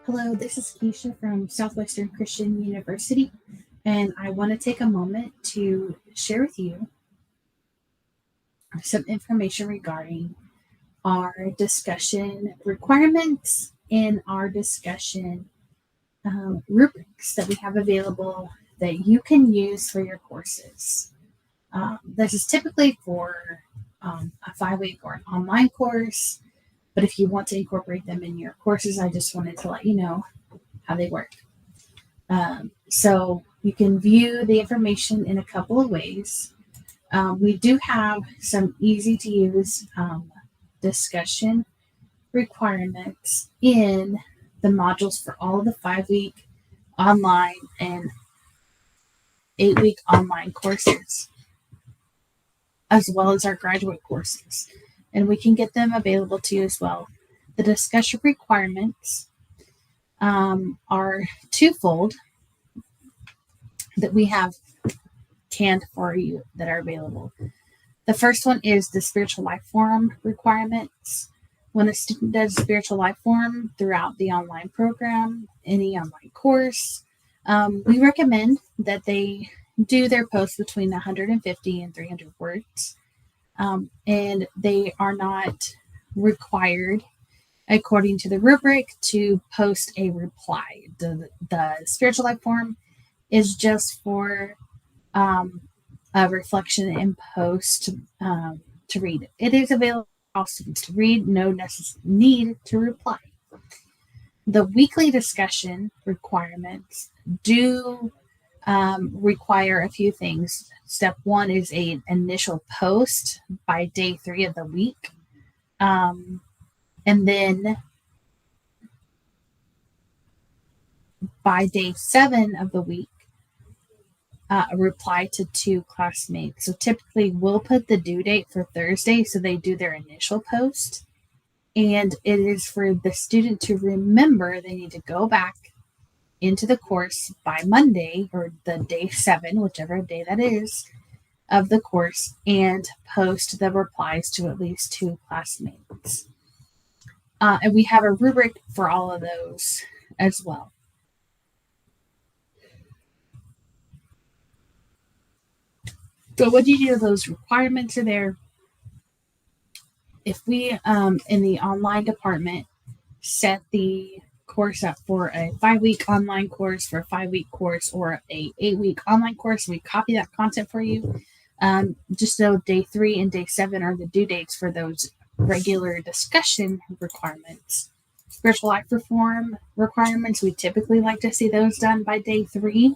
Hello, this is Keisha from Southwestern Christian University, and I want to take a moment to share with you some information regarding our discussion requirements and our discussion rubrics that we have available that you can use for your courses. This is typically for a 5-week or an online course, but if you want to incorporate them in your courses, I just wanted to let you know how they work. So you can view the information in a couple of ways. We do have some easy to use discussion requirements in the modules for all of the 5-week online and 8-week online courses, as well as our graduate courses. And we can get them available to you as well. The discussion requirements are twofold that we have canned for you that are available. The first one is the spiritual life form requirements. When a student does spiritual life form throughout the online program, any online course, we recommend that they do their post between 150 and 300 words. And they are not required, according to the rubric, to post a reply. The spiritual life form is just for a reflection and post to read. It is available for all students to read, no need to reply. The weekly discussion requirements do require a few things. Step 1 is an initial post by day 3 of the week. And then by day 7 of the week, a reply to 2 classmates. So typically we'll put the due date for Thursday so they do their initial post. And it is for the student to remember they need to go back into the course by Monday or the day 7, whichever day that is, of the course, and post the replies to at least 2 classmates. And we have a rubric for all of those as well. So what do you do? Those requirements are there. If we, in the online department, set the course up for a 5-week online course, for a 5-week course, or a 8-week online course, we copy that content for you. Just so day 3 and day 7 are the due dates for those regular discussion requirements. Spiritual life reform requirements, we typically like to see those done by day 3.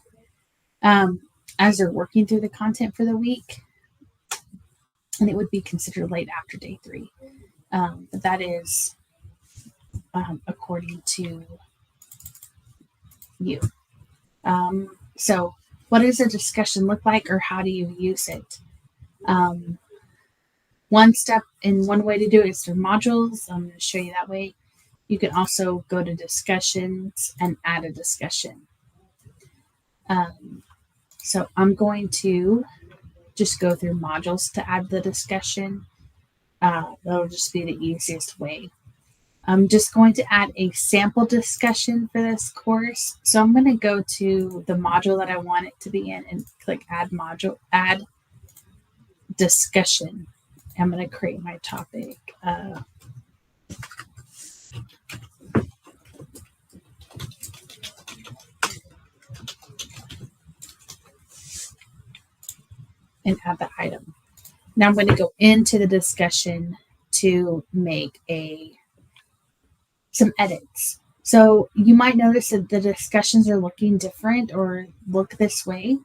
As they're working through the content for the week, and it would be considered late after day 3. But that is according to you. So what does a discussion look like, or how do you use it? One step and one way to do it is through modules. I'm going to show you that way. You can also go to discussions and add a discussion. So I'm going to just go through modules to add the discussion. That'll just be the easiest way. I'm just going to add a sample discussion for this course. So I'm going to go to the module that I want it to be in and click add module, add discussion. I'm going to create my topic. And add the item. Now I'm going to go into the discussion to make some edits. So you might notice that the discussions are looking different or look this way.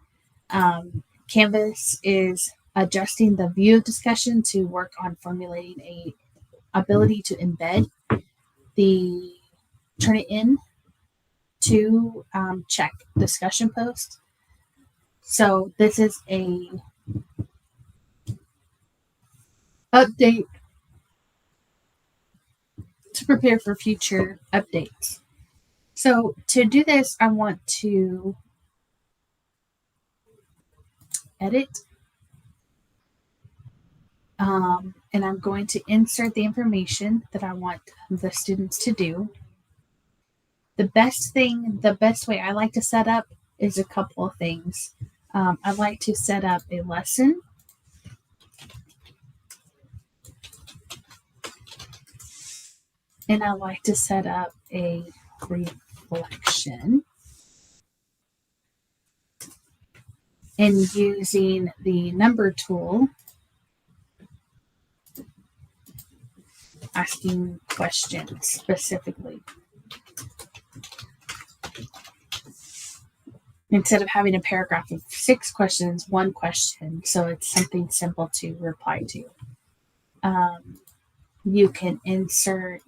Canvas is adjusting the view of discussion to work on formulating a ability to embed the turn it in to check discussion post. So this is a update to prepare for future updates. So to do this, I want to edit, and I'm going to insert the information that I want the students to do. The best way I like to set up is a couple of things. I like to set up a lesson, and I like to set up a reflection. And using the number tool, asking questions specifically. Instead of having a paragraph of 6 questions, 1 question, so it's something simple to reply to. You can insert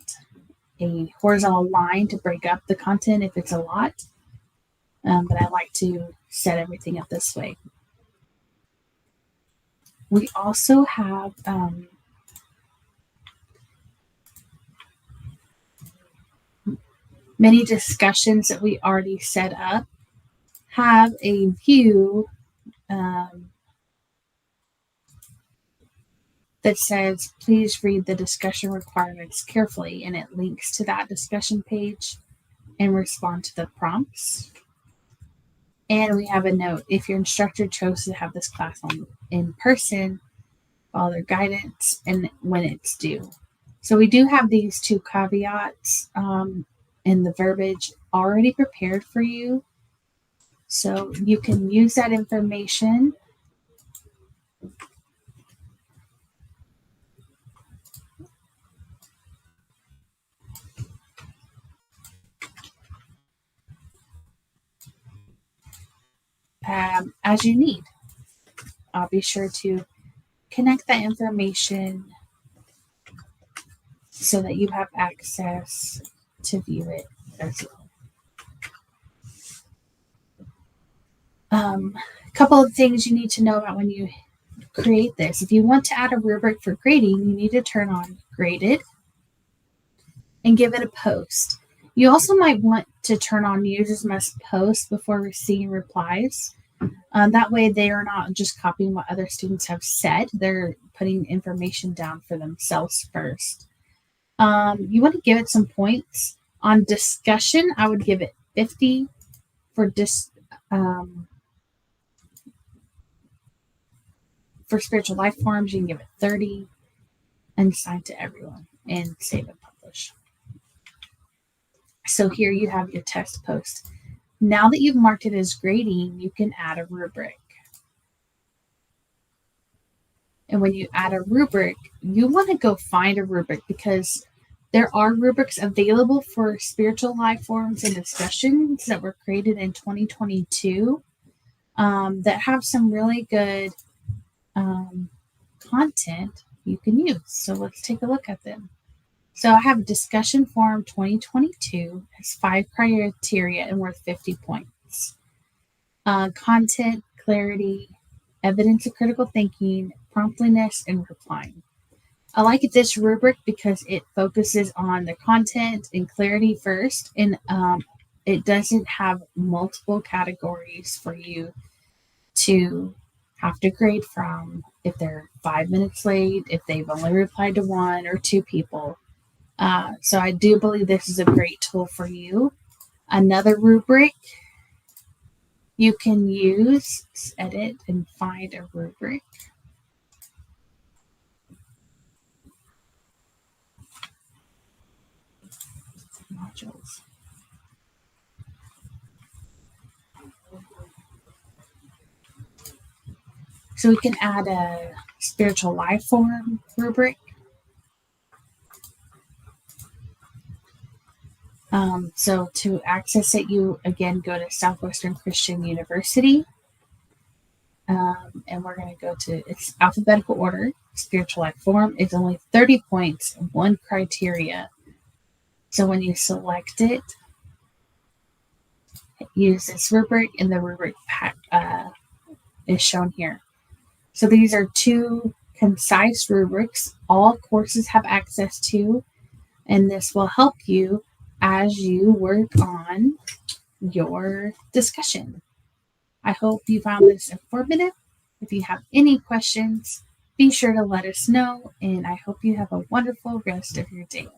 a horizontal line to break up the content if it's a lot, but I like to set everything up this way. We also have many discussions that we already set up have a view that says, please read the discussion requirements carefully, and it links to that discussion page and respond to the prompts. And we have a note, if your instructor chose to have this class in person, follow their guidance and when it's due. So we do have these 2 caveats and the verbiage already prepared for you. So you can use that information as you need. I'll be sure to connect that information so that you have access to view it as well. A couple of things you need to know about when you create this. If you want to add a rubric for grading, you need to turn on graded and give it a post. You also might want to turn on users must post before receiving replies. That way they are not just copying what other students have said. They're putting information down for themselves first. You want to give it some points. On discussion, I would give it 50. For spiritual life forms, you can give it 30 and assign to everyone and save and publish. So here you have your test post. Now that you've marked it as grading, you can add a rubric. And when you add a rubric, you want to go find a rubric because there are rubrics available for spiritual life forms and discussions that were created in 2022 that have some really good content you can use. So let's take a look at them. So I have a discussion form 2022, has 5 criteria and worth 50 points. Content, clarity, evidence of critical thinking, promptliness, and replying. I like this rubric because it focuses on the content and clarity first, and it doesn't have multiple categories for you to have to grade from if they're 5 minutes late, if they've only replied to 1 or 2 people. So I do believe this is a great tool for you. Another rubric you can use, edit and find a rubric. Modules. So we can add a spiritual life form rubric. So to access it, you again go to Southwestern Christian University. And we're going to go to its alphabetical order. Spiritual life form is only 30 points, 1 criteria. So when you select it, use this rubric, and the rubric is shown here. So these are 2 concise rubrics all courses have access to, and this will help you as you work on your discussion. I hope you found this informative. If you have any questions, be sure to let us know, and I hope you have a wonderful rest of your day.